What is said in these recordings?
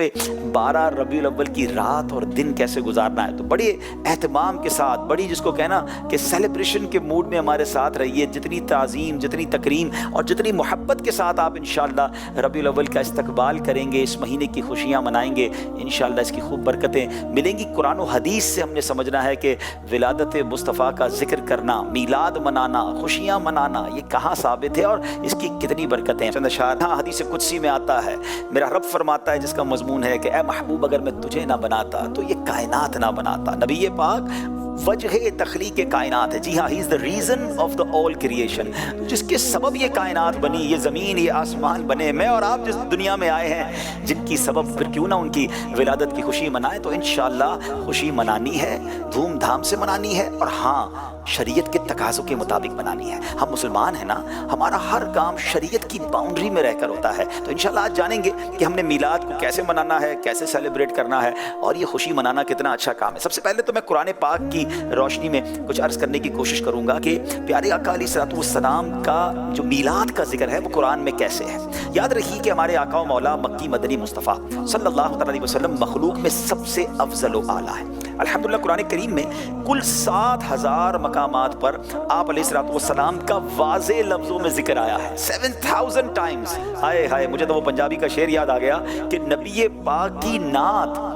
12 रबीउल अव्वल की रात और दिन कैसे गुजारना है। तो बड़े एहतमाम के साथ, बड़ी जिसको कहना कि सेलिब्रेशन के मूड में हमारे साथ रहिए। जितनी ताज़ीम, जितनी तकरीम और जितनी मोहब्बत के साथ आप इंशाअल्लाह रबीउल अव्वल का इस्तकबाल करेंगे, इस महीने की खुशियाँ मनाएंगे, इंशाअल्लाह इसकी खूब बरकतें मिलेंगी। कुरान और हदीस से हमने समझना है कि विलादत मुस्तफ़ा का जिक्र करना, मीलाद मनाना, खुशियाँ मनाना, ये कहाँ साबित है और इसकी कितनी बरकतें हैं। चंद अशार हदीस कुदसी में आता है, मेरा रब फरमाता है जिसका मजमून है कि ए महबूब अगर मैं तुझे ना बनाता तो ये कायनात ना बनाता। नबी पाक वजह तख्लीक कायनात है। जी हाँ, he is the reason of the all creation, जिसके सबब ये कायनात बनी, ये ज़मीन, ये आसमान बने। मैं और आप जिस दुनिया में आए हैं जिनकी सबब, फिर क्यों ना उनकी विलादत की खुशी मनाएं। तो इंशाअल्लाह खुशी मनानी है, धूमधाम से मनानी है, और हाँ शरीयत के तकाज़ों के मुताबिक बनानी है। हम मुसलमान हैं ना, हमारा हर काम शरीयत की बाउंड्री में रहकर होता है। तो इंशाअल्लाह आज जानेंगे कि हमने मीलाद को कैसे मनाना है, कैसे सेलिब्रेट करना है, और ये खुशी मनाना कितना अच्छा काम है। सबसे पहले तो मैं कुरान पाक की रोशनी में कुछ अर्ज़ करने की कोशिश करूँगा कि प्यारे आका अलैहिस्सलाम का जो मीलाद का जिक्र है वो कुरान में कैसे है। याद रखिए कि हमारे आका मौला मक्की मदनी मुस्तफ़ा सल्लल्लाहु अलैहि वसल्लम मखलूक में सबसे अफजल व आला है। अल्हम्दुलिल्लाह कुरान करीम में कुल 7000 मकामात पर आप अलैहिस्सलाम का वाज़े लफ्ज़ों में जिक्र आया है, 7000 टाइम्स। हाय हाय, मुझे तो वो पंजाबी का शेर याद आ गया कि नबी पाक की नात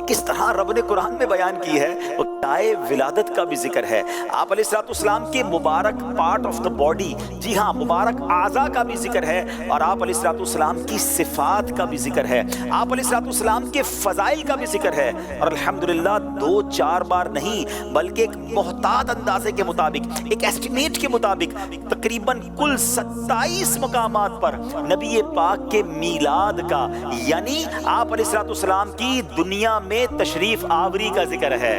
किस तरह रब ने कुरान में बयान की है। वो दाए विलादत का भी जिक्र है, आप अलैहिस्सलाम के मुबारक पार्ट ऑफ द बॉडी, जी हाँ मुबारक आज़ा का भी जिक्र है, और आप अलैहिस्सलाम की सिफात का भी जिक्र है, आप अलैहिस्सलाम के फ़ज़ाइल का भी जिक्र है। और अल्हम्दुलिल्लाह 2-4 बार नहीं बल्कि एक मोहतात अंदाजे के मुताबिक, एक एस्टिमेट के मुताबिक तकरीबन कुल 27 मकामात पर नबी पाक के मीलाद का, यानी आप अलैहिस्सलाम की दुनिया में तशरीफ आवरी का जिक्र है।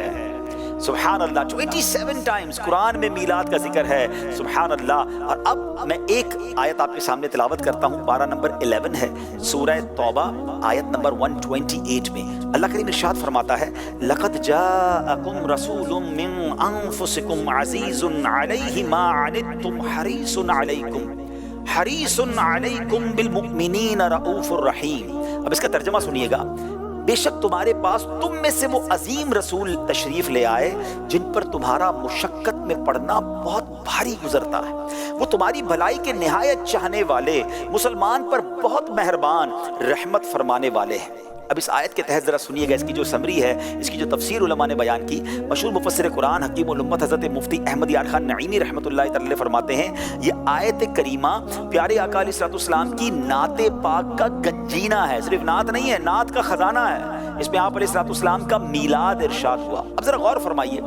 सुभान अल्लाह, 27 टाइम्स कुरान में मीलाद का जिक्र है। सुभान अल्लाह। और अब मैं एक आयत आपके सामने तिलावत करता हूँ, पारा नंबर 11 है, सूरह तौबा आयत नंबर 128 में अल्लाह करीम इरशाद फरमाता है, लक़द जाअकुम रसूलुम मिन अनफुसिकुम अज़ीज़ुन अलैहि मा अनित्तुम हरीसुन अलैकुम बिल मुमिनीन रऊफुर रहीम। अब इसका तर्जुमा सुनिएगा, बेशक तुम्हारे पास तुम में से वो अजीम रसूल तशरीफ ले आए जिन पर तुम्हारा मुशक्कत में पड़ना बहुत भारी गुजरता है। वो तुम्हारी भलाई के निहायत चाहने वाले, मुसलमान पर बहुत मेहरबान, रहमत फरमाने वाले हैं। अब इस आयत के तहत ज़रा सुनिएगा, इसकी जो समरी है, इसकी जो तफसीर उलमा ने बयान की। मशहूर मुफस्सिर कुरान हकीम उल उम्मत हज़रत मुफ्ती अहमद यार खान नईमी रहमतुल्लाहि तआला फरमाते हैं, ये आयत करीमा प्यारे आका अलैहिस्सलाम की नाते पाक का गंजीना है। सिर्फ नात नहीं है, नात का खजाना है। इसमें आप अलैहिस्सलाम का मीलाद इरशाद हुआ। अब ज़रा गौर फरमाइए,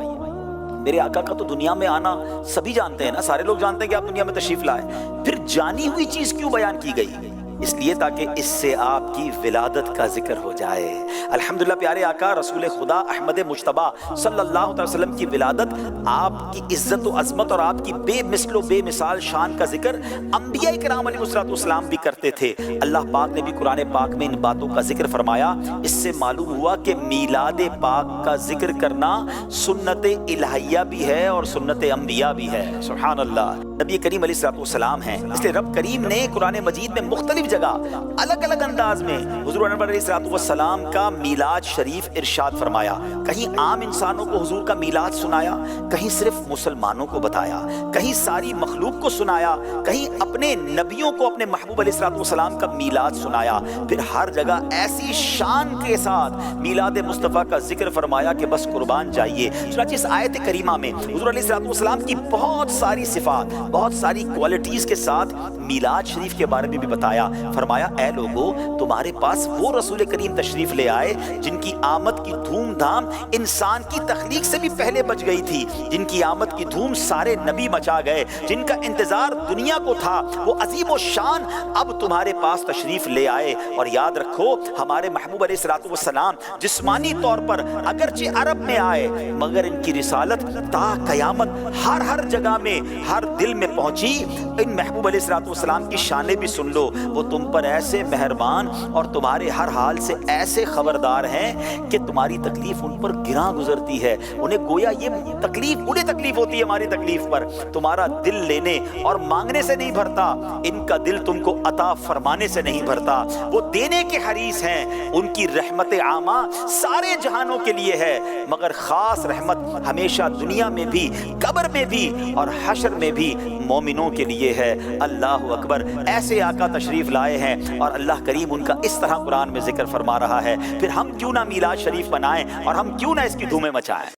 मेरे आका का तो दुनिया में आना सभी जानते हैं ना, सारे लोग जानते हैं कि आप दुनिया में तशरीफ लाए, फिर जानी हुई चीज़ क्यों बयान की गई? इसलिए ताकि इससे आपकी विलादत का जिक्र हो जाए। अल्हम्दुलिल्लाह प्यारे आका रसूल खुदा अहमद मुज्तबा सल्लल्लाहु अलैहि वसल्लम की विलादत, आपकी इज्जत व अज़मत और आपकी बेमिसलो बेमिसाल शान का जिक्र अंबिया किराम अलैहिस्सलाम भी करते थे। अल्लाह पाक ने भी कुरान पाक में इन बातों का जिक्र फरमाया। इससे मालूम हुआ कि मीलाद पाक का जिक्र करना सुन्नत इलाहिया भी है और सुन्नत अंबिया भी है। सुभान अल्लाह, नबी करीम अलैहिस्सलाम हैं, इसलिए रब करीम ने कुरान मजीद में मुख्तलिफ जगह अलग अलग अंदाज में हुजूर अनवर अलैहिस्सलाम का मीलाद शरीफ इरशाद फरमाया। कहीं आम इंसानों को हुजूर का मीलाद सुनाया, कहीं सिर्फ मुसलमानों को बताया, कहीं सारी मखलूक को सुनाया, कहीं अपने नबियों को, अपने महबूब अलैहिस्सलाम का मीलाद सुनाया। फिर हर जगह ऐसी शान के साथ मीलाद मुस्तफ़ा का जिक्र फरमाया कि बस कुर्बान जाइए। चुनांचे इस आयत करीमा में हुजूर अलैहिस्सलाम की बहुत सारी सिफात, बहुत सारी क्वालिटीज के साथ मीलाद शरीफ के बारे में भी बताया। फरमाया, ऐ लोगो तुम्हारे पास वो रसूल करीम तशरीफ ले आए जिनकी आमद की धूमधाम इंसान की तख्लीक से भी पहले बच गई थी, जिनकी आमद की धूम सारे नबी मचा गए, जिनका इंतजार दुनिया को था, वो अजीम शान अब तुम्हारे पास तशरीफ ले आए। और याद रखो, हमारे महबूब अलैहिस्सलाम जिस्मानी तौर पर अगरचे अरब में आए, मगर इनकी रिसालत ता कयामत ہر جگہ میں ہر دل میں پہنچی۔ ان محبوب علیہ الصلوۃ والسلام کی شانیں بھی سن لو، وہ تم پر ایسے مہربان اور تمہارے ہر حال سے ایسے خبردار ہیں کہ تمہاری تکلیف ان پر گراں گزرتی ہے، انہیں گویا یہ تکلیف انہیں تکلیف ہوتی ہے ہماری تکلیف پر۔ تمہارا دل لینے اور مانگنے سے نہیں بھرتا، ان کا دل تم کو عطا فرمانے سے نہیں بھرتا، وہ دینے کے حریص ہیں۔ ان کی رحمت عامہ سارے جہانوں کے لیے ہے، مگر خاص رحمت ہمیشہ دنیا میں بھی، قبر میں بھی اور حشر میں بھی مومنوں کے لیے ہے۔ اللہ اکبر، ایسے آقا تشریف لائے ہیں اور اللہ کریم ان کا اس طرح قرآن میں ذکر فرما رہا ہے، پھر ہم کیوں نہ میلاد شریف منائیں اور ہم کیوں نہ اس کی دھومیں مچائیں۔